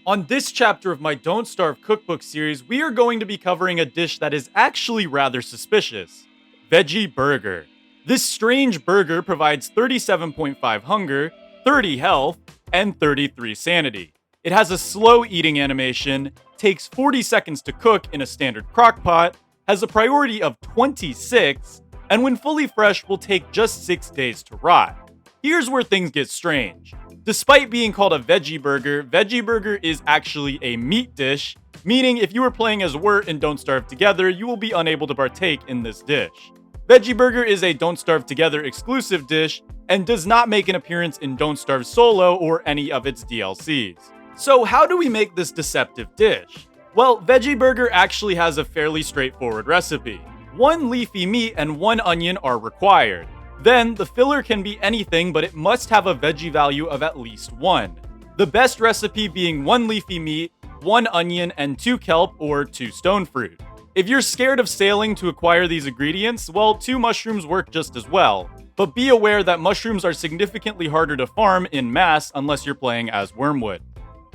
On this chapter of my Don't Starve cookbook series, we are going to be covering a dish that is actually rather suspicious: Veggie Burger. This strange burger provides 37.5 hunger, 30 health, and 33 sanity. It has a slow eating animation, takes 40 seconds to cook in a standard crockpot, has a priority of 26, and when fully fresh will take just 6 days to rot. Here's where things get strange. Despite being called a veggie burger is actually a meat dish, meaning if you are playing as Wirt in Don't Starve Together, you will be unable to partake in this dish. Veggie Burger is a Don't Starve Together exclusive dish, and does not make an appearance in Don't Starve Solo or any of its DLCs. So how do we make this deceptive dish? Well, Veggie Burger actually has a fairly straightforward recipe. 1 leafy meat and 1 onion are required. Then, the filler can be anything, but it must have a veggie value of at least 1. The best recipe being 1 leafy meat, 1 onion, and 2 kelp or 2 stone fruit. If you're scared of sailing to acquire these ingredients, well, 2 mushrooms work just as well. But be aware that mushrooms are significantly harder to farm in mass unless you're playing as Wormwood.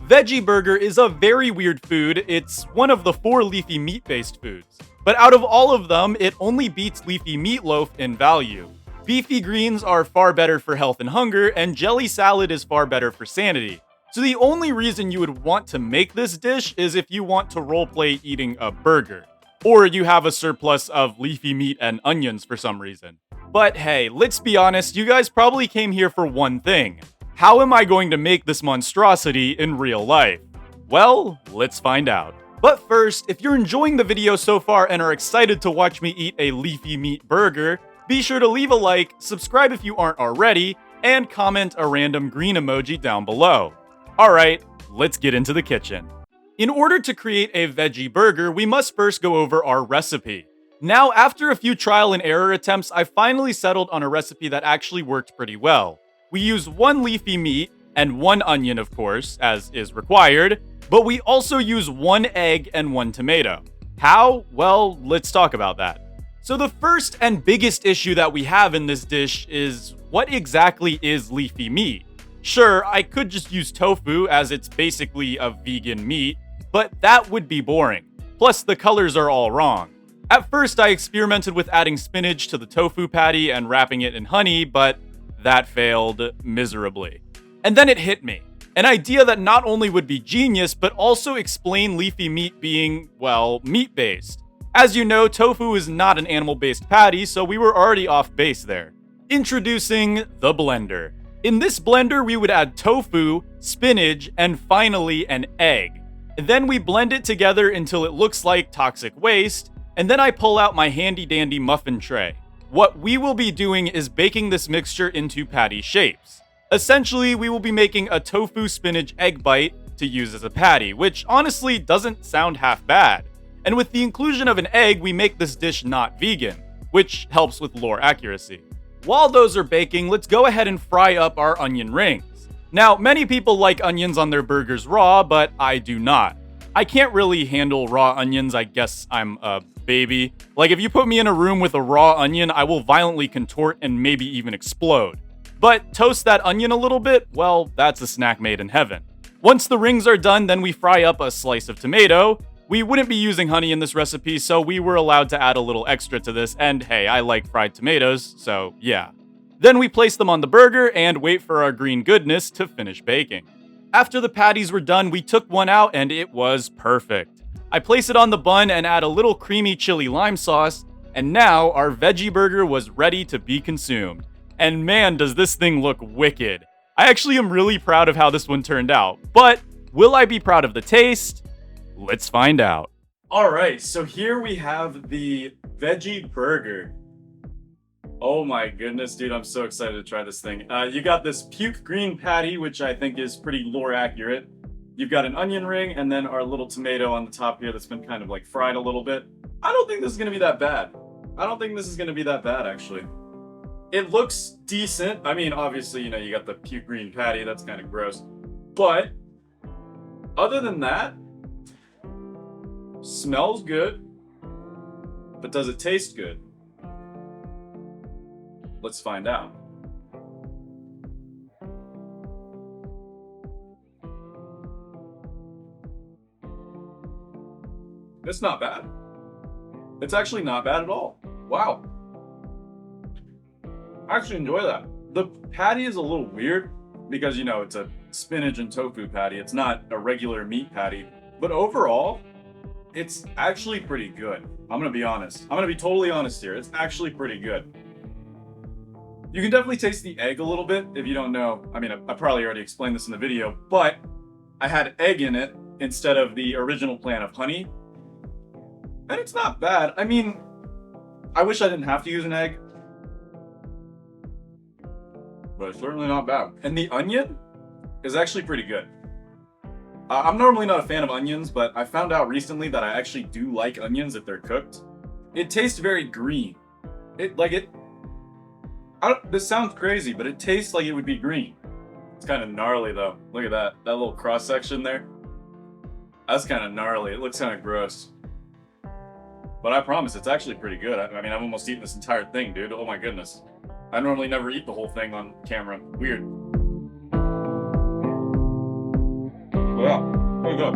Veggie Burger is a very weird food. It's one of the 4 leafy meat-based foods. But out of all of them, it only beats leafy meatloaf in value. Beefy greens are far better for health and hunger, and jelly salad is far better for sanity. So the only reason you would want to make this dish is if you want to roleplay eating a burger, or you have a surplus of leafy meat and onions for some reason. But hey, let's be honest, you guys probably came here for one thing. How am I going to make this monstrosity in real life? Well, let's find out. But first, if you're enjoying the video so far and are excited to watch me eat a leafy meat burger, be sure to leave a like, subscribe if you aren't already, and comment a random green emoji down below. Alright, let's get into the kitchen. In order to create a veggie burger, we must first go over our recipe. Now, after a few trial and error attempts, I finally settled on a recipe that actually worked pretty well. We use 1 leafy meat, and 1 onion of course, as is required, but we also use 1 egg and 1 tomato. How? Well, let's talk about that. So the first and biggest issue that we have in this dish is, what exactly is leafy meat? Sure, I could just use tofu as it's basically a vegan meat, but that would be boring. Plus the colors are all wrong. At first I experimented with adding spinach to the tofu patty and wrapping it in honey, but that failed miserably. And then it hit me. An idea that not only would be genius, but also explain leafy meat being, well, meat-based. As you know, tofu is not an animal-based patty, so we were already off base there. Introducing the blender. In this blender, we would add tofu, spinach, and finally an egg. Then we blend it together until it looks like toxic waste, and then I pull out my handy-dandy muffin tray. What we will be doing is baking this mixture into patty shapes. Essentially, we will be making a tofu spinach egg bite to use as a patty, which honestly doesn't sound half bad. And with the inclusion of an egg, we make this dish not vegan, which helps with lore accuracy. While those are baking, let's go ahead and fry up our onion rings. Now, many people like onions on their burgers raw, but I do not. I can't really handle raw onions, I guess I'm a baby. Like, if you put me in a room with a raw onion, I will violently contort and maybe even explode. But toast that onion a little bit, well, that's a snack made in heaven. Once the rings are done, then we fry up a slice of tomato. We wouldn't be using honey in this recipe, so we were allowed to add a little extra to this, and hey, I like fried tomatoes, so yeah. Then we place them on the burger and wait for our green goodness to finish baking. After the patties were done, we took one out and it was perfect. I place it on the bun and add a little creamy chili lime sauce, and now our veggie burger was ready to be consumed. And man, does this thing look wicked. I actually am really proud of how this one turned out, but will I be proud of the taste? Let's find out. Alright, so here we have the veggie burger. Oh my goodness, dude, I'm so excited to try this thing. You got this puke green patty, which I think is pretty lore accurate. You've got an onion ring, and then our little tomato on the top here that's been kind of like fried a little bit. I don't think this is gonna be that bad. Actually. It looks decent. I mean, obviously, you know, you got the puke green patty, that's kind of gross. But, other than that, smells good, but does it taste good? Let's find out. It's not bad. It's actually not bad at all. Wow. I actually enjoy that. The patty is a little weird because, you know, it's a spinach and tofu patty. It's not a regular meat patty. But overall, it's actually pretty good. I'm gonna be honest. I'm gonna be totally honest here. It's actually pretty good. You can definitely taste the egg a little bit if you don't know. I mean, I probably already explained this in the video, but I had egg in it instead of the original plan of honey. And it's not bad. I mean, I wish I didn't have to use an egg, but it's certainly not bad. And the onion is actually pretty good. I'm normally not a fan of onions, but I found out recently that I actually do like onions if they're cooked. It tastes very green. This sounds crazy, but it tastes like it would be green. It's kind of gnarly though. Look at that little cross section there. That's kind of gnarly. It looks kind of gross. But I promise, it's actually pretty good. I mean, I've almost eaten this entire thing, dude. Oh my goodness. I normally never eat the whole thing on camera. Weird. Yeah, pretty good.